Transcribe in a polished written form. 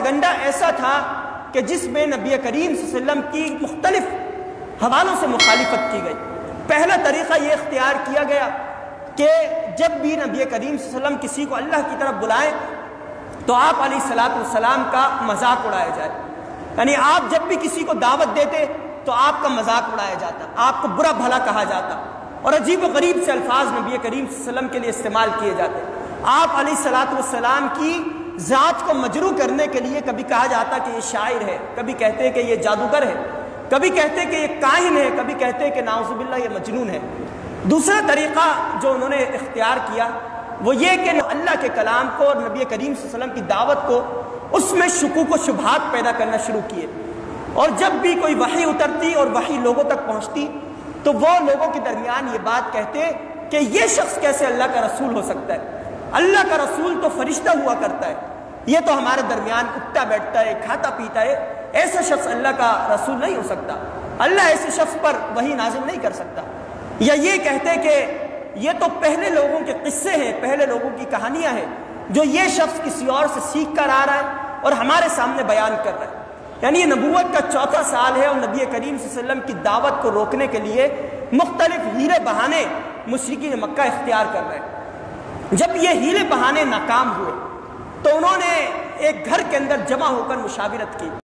Propaganda ایسا تھا کہ جس میں نبی کریم صلی اللہ علیہ وسلم کی مختلف حوالوں سے مخالفت کی گئی۔ پہلا طریقہ یہ اختیار کیا گیا کہ جب بھی نبی کریم صلی اللہ علیہ وسلم کسی کو اللہ کی طرف بلائیں تو آپ علیہ الصلوۃ والسلام کا مذاق اڑایا جائے، یعنی آپ جب بھی کسی کو دعوت دیتے تو آپ کا مذاق اڑایا جاتا، آپ کو برا بھلا کہا جاتا، اور عجیب و غریب سے الفاظ نبی کریم صلی اللہ علیہ وسلم کے لیے استعمال کیے جاتے۔ آپ علیہ الصلوۃ والسلام کی ذات کو مجروح کرنے کے لیے کبھی کہا جاتا کہ یہ شاعر ہے، کبھی کہتے کہ یہ جادوگر ہے، کبھی کہتے کہ یہ کاہن ہے، کبھی کہتے کہ نعوذ باللہ یہ مجنون ہے۔ دوسرا طریقہ جو انہوں نے اختیار کیا وہ یہ کہ اللہ کے کلام کو اور نبی کریم صلی اللہ علیہ وسلم کی دعوت کو اس میں شکوک و شبہات پیدا کرنا شروع کیے، اور جب بھی کوئی وحی اترتی اور وحی لوگوں تک پہنچتی تو وہ لوگوں کے درمیان یہ بات کہتے کہ یہ شخص کیسے اللہ کا رسول ہو سکتا ہے، اللہ کا رسول تو فرشتہ ہوا کرتا ہے، یہ تو ہمارے درمیان اٹھتا بیٹھتا ہے، کھاتا پیتا ہے، ایسا شخص اللہ کا رسول نہیں ہو سکتا، اللہ ایسے شخص پر وحی نازل نہیں کر سکتا۔ یا یہ کہتے کہ یہ تو پہلے لوگوں کے قصے ہیں، پہلے لوگوں کی کہانیاں ہیں جو یہ شخص کسی اور سے سیکھ کر آ رہا ہے اور ہمارے سامنے بیان کر رہا ہے۔ یعنی یہ نبوت کا چوتھا سال ہے اور نبی کریم صلی اللہ علیہ وسلم کی دعوت کو روکنے کے لیے مختلف ہیلے بہانے مشرکین مکہ اختیار کر رہے ہیں۔ جب یہ ہیلے بہانے ناکام ہوئے تو انہوں نے ایک گھر کے اندر جمع ہو کر مشاورت کی۔